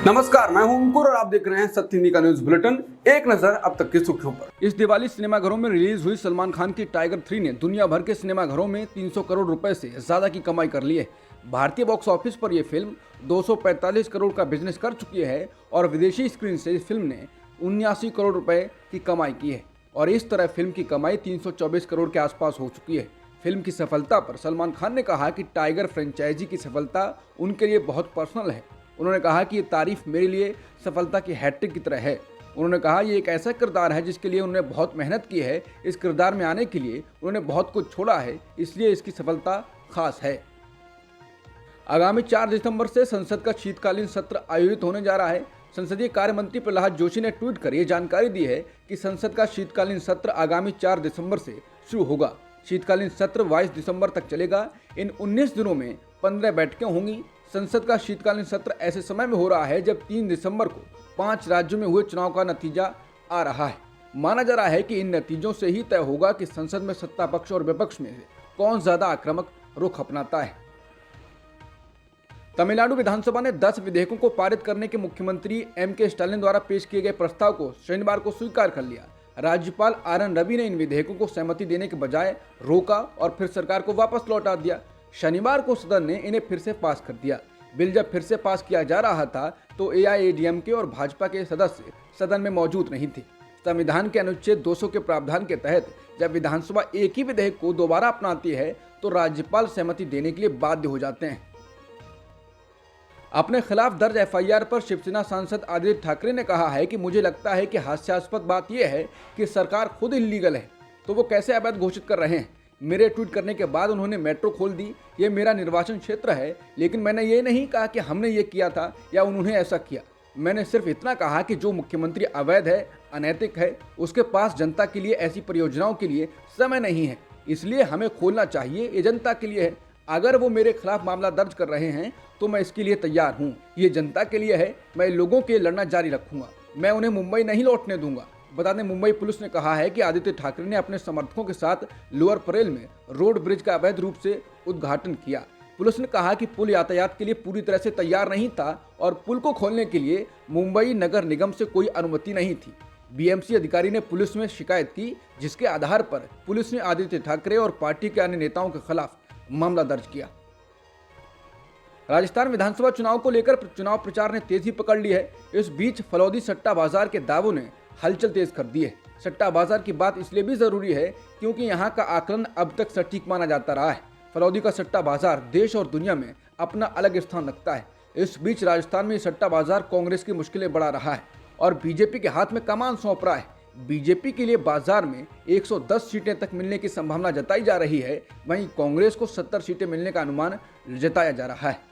नमस्कार, मैं हूं अंकुर और आप देख रहे हैं सत्य हिंदी का न्यूज बुलेटिन। एक नजर अब तक की सुर्खियों पर। इस दिवाली सिनेमाघरों में रिलीज हुई सलमान खान की टाइगर 3 ने दुनिया भर के सिनेमाघरों में 300 करोड़ रुपए से ज्यादा की कमाई कर ली है। भारतीय बॉक्स ऑफिस पर यह फिल्म 245 करोड़ का बिजनेस कर चुकी है और विदेशी स्क्रीन से इस फिल्म ने 79 करोड़ रुपए की कमाई की है और इस तरह फिल्म की कमाई 324 करोड़ के आसपास हो चुकी है। फिल्म की सफलता पर सलमान खान ने कहा कि टाइगर फ्रेंचाइजी की सफलता उनके लिए बहुत पर्सनल है। उन्होंने कहा कि ये तारीफ मेरे लिए सफलता की हैट्रिक की तरह है। उन्होंने कहा ये एक ऐसा किरदार है जिसके लिए उन्होंने बहुत मेहनत की है। इस किरदार में आने के लिए उन्होंने बहुत कुछ छोड़ा है, इसलिए इसकी सफलता खास है। आगामी 4 दिसंबर से संसद का शीतकालीन सत्र आयोजित होने जा रहा है। संसदीय कार्य मंत्री प्रहलाद जोशी ने ट्वीट कर ये जानकारी दी है कि संसद का शीतकालीन सत्र आगामी 4 दिसंबर से शुरू होगा। शीतकालीन सत्र 22 दिसंबर तक चलेगा। इन 19 दिनों में 15 बैठकें होंगी। संसद का शीतकालीन सत्र ऐसे समय में हो रहा है जब 3 दिसंबर को 5 राज्यों में हुए चुनाव का नतीजा आ रहा है। माना जा रहा है कि इन नतीजों से ही तय होगा कि संसद में सत्ता पक्ष और विपक्ष में से कौन ज्यादा आक्रामक रुख अपनाता है। तमिलनाडु विधानसभा ने 10 विधेयकों को पारित करने के मुख्यमंत्री एम.के. स्टालिन द्वारा पेश किए गए प्रस्ताव को शनिवार को स्वीकार कर लिया। राज्यपाल आर.एन. रवि ने इन विधेयकों को सहमति देने के बजाय रोका और फिर सरकार को वापस लौटा दिया। शनिवार को सदन ने इन्हें फिर से पास कर दिया। बिल जब फिर से पास किया जा रहा था तो एआईएडीएमके और भाजपा के सदस्य सदन में मौजूद नहीं थे। संविधान के अनुच्छेद 200 के प्रावधान के तहत जब विधानसभा एक ही विधेयक को दोबारा अपनाती है तो राज्यपाल सहमति देने के लिए बाध्य हो जाते हैं। अपने खिलाफ दर्ज एफआईआर पर शिवसेना सांसद आदित्य ठाकरे ने कहा है कि मुझे लगता है कि हास्यास्पद बात यह है कि सरकार खुद इल्लीगल है तो वो कैसे अवैध घोषित कर रहे हैं। मेरे ट्वीट करने के बाद उन्होंने मेट्रो खोल दी। ये मेरा निर्वाचन क्षेत्र है, लेकिन मैंने ये नहीं कहा कि हमने ये किया था या उन्होंने ऐसा किया। मैंने सिर्फ इतना कहा कि जो मुख्यमंत्री अवैध है, अनैतिक है, उसके पास जनता के लिए ऐसी परियोजनाओं के लिए समय नहीं है, इसलिए हमें खोलना चाहिए। ये जनता के लिए है। अगर वो मेरे खिलाफ मामला दर्ज कर रहे हैं तो मैं इसके लिए तैयार हूँ। ये जनता के लिए है। मैं लोगों के लिए लड़ना जारी रखूंगा। मैं उन्हें मुंबई नहीं लौटने दूंगा। बता दें, मुंबई पुलिस ने कहा है कि आदित्य ठाकरे ने अपने समर्थकों के साथ लोअर परेल में रोड ब्रिज का अवैध रूप से उद्घाटन किया। पुलिस ने कहा कि पुल यातायात के लिए पूरी तरह से तैयार नहीं था और पुल को खोलने के लिए मुंबई नगर निगम से कोई अनुमति नहीं थी। बीएमसी अधिकारी ने पुलिस में शिकायत की, जिसके आधार पर पुलिस ने आदित्य ठाकरे और पार्टी के अन्य नेताओं के खिलाफ मामला दर्ज किया। राजस्थान विधानसभा चुनाव को लेकर चुनाव प्रचार ने तेजी पकड़ ली है। इस बीच फलौदी सट्टा बाजार के दावों ने हलचल तेज कर दी है। सट्टा बाजार की बात इसलिए भी जरूरी है क्योंकि यहाँ का आकलन अब तक सटीक माना जाता रहा है। फलौदी का सट्टा बाजार देश और दुनिया में अपना अलग स्थान रखता है। इस बीच राजस्थान में सट्टा बाजार कांग्रेस की मुश्किलें बढ़ा रहा है और बीजेपी के हाथ में कमान सौंप रहा है। बीजेपी के लिए बाजार में 110 सीटें तक मिलने की संभावना जताई जा रही है, वहीं कांग्रेस को 70 सीटें मिलने का अनुमान जताया जा रहा है।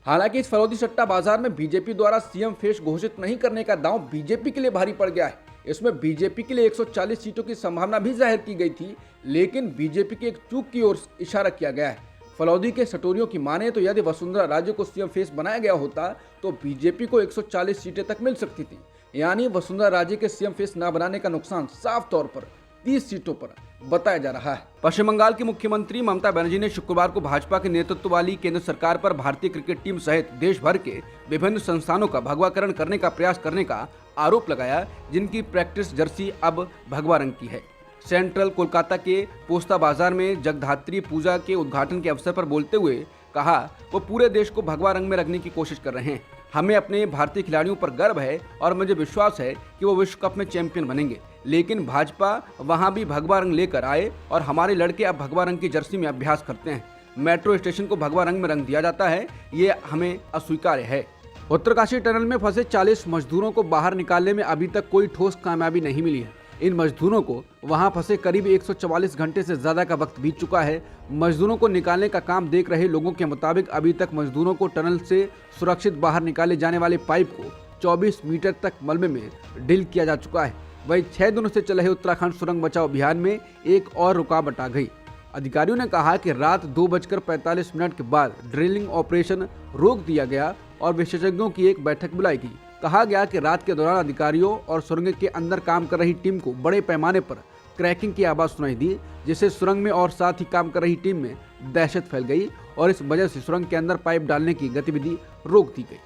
हालांकि इस फलौदी सट्टा बाजार में बीजेपी द्वारा सीएम फेस घोषित नहीं करने का दांव बीजेपी के लिए भारी पड़ गया है। इसमें बीजेपी के लिए 140 सीटों की संभावना भी जाहिर की गई थी, लेकिन बीजेपी की एक चूक की ओर इशारा किया गया है। फलौदी के सटोरियों की माने तो यदि वसुंधरा राजे को सीएम फेस बनाया गया होता तो बीजेपी को 140 सीटें तक मिल सकती थी। यानी वसुंधरा राजे के सीएम फेस न बनाने का नुकसान साफ तौर पर 30 सीटों पर बताया जा रहा है। पश्चिम बंगाल की मुख्यमंत्री ममता बनर्जी ने शुक्रवार को भाजपा के नेतृत्व वाली केंद्र सरकार पर भारतीय क्रिकेट टीम सहित देश भर के विभिन्न संस्थानों का भगवाकरण करने का प्रयास करने का आरोप लगाया, जिनकी प्रैक्टिस जर्सी अब भगवा रंग की है। सेंट्रल कोलकाता के पोस्ता बाजार में जगधात्री पूजा के उद्घाटन के अवसर पर बोलते हुए कहा, वो पूरे देश को भगवा रंग में रखने की कोशिश कर रहे हैं। हमें अपने भारतीय खिलाड़ियों पर गर्व है और मुझे विश्वास है कि वो विश्व कप में चैंपियन बनेंगे, लेकिन भाजपा वहां भी भगवा रंग लेकर आए और हमारे लड़के अब भगवा रंग की जर्सी में अभ्यास करते हैं। मेट्रो स्टेशन को भगवा रंग में रंग दिया जाता है, ये हमें अस्वीकार्य है। उत्तरकाशी टनल में फंसे 40 मजदूरों को बाहर निकालने में अभी तक कोई ठोस कामयाबी नहीं मिली है। इन मजदूरों को वहां फंसे करीब 144 घंटे से ज्यादा का वक्त बीत चुका है। मजदूरों को निकालने का काम देख रहे लोगों के मुताबिक अभी तक मजदूरों को टनल से सुरक्षित बाहर निकाले जाने वाले पाइप को 24 मीटर तक मलबे में ड्रिल किया जा चुका है। वहीं 6 दिनों से चल रहे उत्तराखंड सुरंग बचाओ अभियान में एक और रुकावट आ गई। अधिकारियों ने कहा कि रात 2:45 के बाद ड्रिलिंग ऑपरेशन रोक दिया गया और विशेषज्ञों की एक बैठक बुलाई गई। कहा गया कि रात के दौरान अधिकारियों और सुरंग के अंदर काम कर रही टीम को बड़े पैमाने पर क्रैकिंग की आवाज सुनाई दी, जिससे सुरंग में और साथ ही काम कर रही टीम में दहशत फैल गई और इस वजह से सुरंग के अंदर पाइप डालने की गतिविधि रोक दी गई।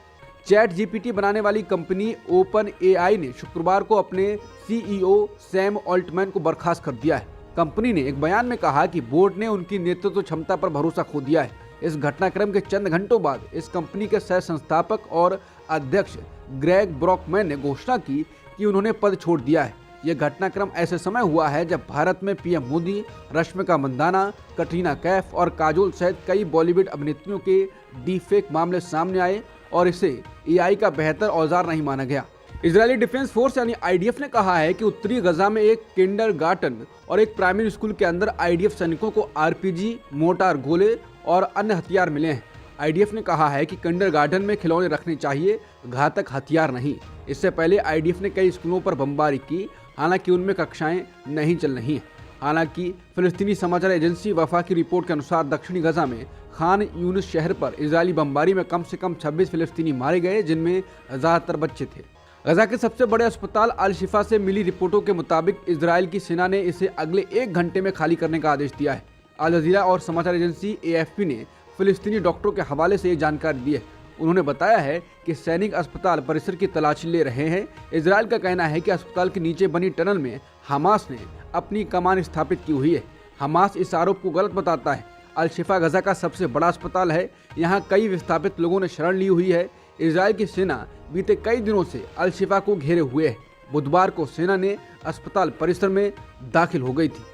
चैट जीपीटी बनाने वाली कंपनी ओपन एआई ने शुक्रवार को अपने सीईओ सैम ऑल्टमैन को बर्खास्त कर दिया है। कंपनी ने एक बयान में कहा कि बोर्ड ने उनकी नेतृत्व क्षमता पर भरोसा खो दिया है। इस घटनाक्रम के चंद घंटों बाद इस कंपनी के सह संस्थापक और अध्यक्ष ग्रेग ब्रॉकमैन ने घोषणा की कि उन्होंने पद छोड़ दिया है। यह घटनाक्रम ऐसे समय हुआ है जब भारत में पीएम मोदी, रश्मिका मंदाना, कटरीना कैफ और काजोल सहित कई बॉलीवुड अभिनेत्रियों के डीफेक मामले सामने आए और इसे एआई का बेहतर औजार नहीं माना गया। इजरायली डिफेंस फोर्स यानी आईडीएफ ने कहा है कि उत्तरी गजा में एक किंडरगार्टन और एक प्राइमरी स्कूल के अंदर आईडीएफ सैनिकों को आरपीजी, मोर्टार गोले और अन्य हथियार मिले हैं। आईडीएफ ने कहा है कि किंडरगार्टन में खिलौने रखने चाहिए, घातक हथियार नहीं। इससे पहले आईडीएफ ने कई स्कूलों पर बमबारी की, हालांकि उनमें कक्षाएं नहीं चल रही हैं। हालांकि फिलिस्तीनी समाचार एजेंसी वफा की रिपोर्ट के अनुसार दक्षिणी गजा में खान यूनिस शहर पर इजरायली बमबारी में कम से कम 26 फिलिस्तीनी मारे गए, जिनमें ज़्यादातर बच्चे थे। गजा के सबसे बड़े अस्पताल अल शिफा से मिली रिपोर्टों के मुताबिक इजरायल की सेना ने इसे अगले 1 घंटे में खाली करने का आदेश दिया है। अल जजीरा और समाचार एजेंसी एएफपी ने फिलिस्तीनी डॉक्टरों के हवाले से ये जानकारी दी है। उन्होंने बताया है कि सैनिक अस्पताल परिसर की तलाशी ले रहे हैं। इजरायल का कहना है कि अस्पताल के नीचे बनी टनल में हमास ने अपनी कमान स्थापित की हुई है। हमास इस आरोप को गलत बताता है। अल शिफा गजा का सबसे बड़ा अस्पताल है। यहाँ कई विस्थापित लोगों ने शरण ली हुई है। इजरायल की सेना बीते कई दिनों से अल शिफा को घेरे हुए है। बुधवार को सेना ने अस्पताल परिसर में दाखिल हो गई थी।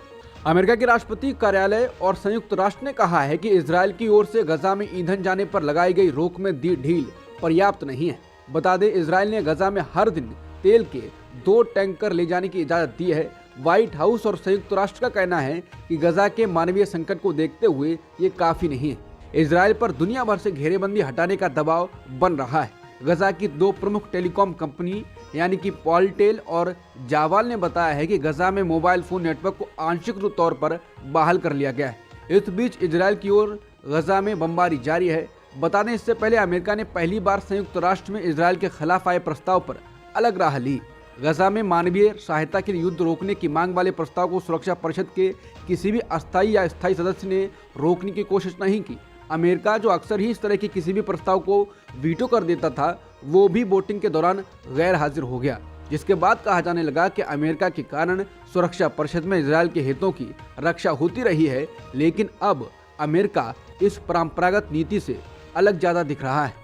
अमेरिका के राष्ट्रपति कार्यालय और संयुक्त राष्ट्र ने कहा है कि इजरायल की ओर से गजा में ईंधन जाने पर लगाई गई रोक में दी ढील पर्याप्त नहीं है। बता दें, इजरायल ने गजा में हर दिन तेल के 2 टैंकर ले जाने की इजाजत दी है। व्हाइट हाउस और संयुक्त राष्ट्र का कहना है कि गजा के मानवीय संकट को देखते हुए ये काफी नहीं है। इजरायल पर दुनिया भर से घेरेबंदी हटाने का दबाव बन रहा है। गजा की 2 प्रमुख टेलीकॉम कंपनी यानी कि पॉलटेल और जावाल ने बताया है कि गजा में मोबाइल फोन नेटवर्क को आंशिक तौर पर बहाल कर लिया गया है। इस बीच इजरायल की ओर गजा में बमबारी जारी है। बता दें, इससे पहले अमेरिका ने पहली बार संयुक्त राष्ट्र में इजरायल के खिलाफ आए प्रस्ताव पर अलग राह ली। गजा में मानवीय सहायता के लिए युद्ध रोकने की मांग वाले प्रस्ताव को सुरक्षा परिषद के किसी भी अस्थायी या स्थायी सदस्य ने रोकने की कोशिश नहीं की। अमेरिका, जो अक्सर ही इस तरह के किसी भी प्रस्ताव को वीटो कर देता था, वो भी वोटिंग के दौरान गैर हाजिर हो गया, जिसके बाद कहा जाने लगा कि अमेरिका के कारण सुरक्षा परिषद में इजरायल के हितों की रक्षा होती रही है। लेकिन अब अमेरिका इस परंपरागत नीति से अलग ज्यादा दिख रहा है।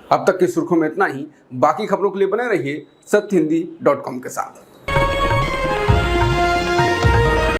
अब तक की सुर्खियों में इतना ही। बाकी खबरों के लिए बने रहिए सत्यहिंदी.com के साथ।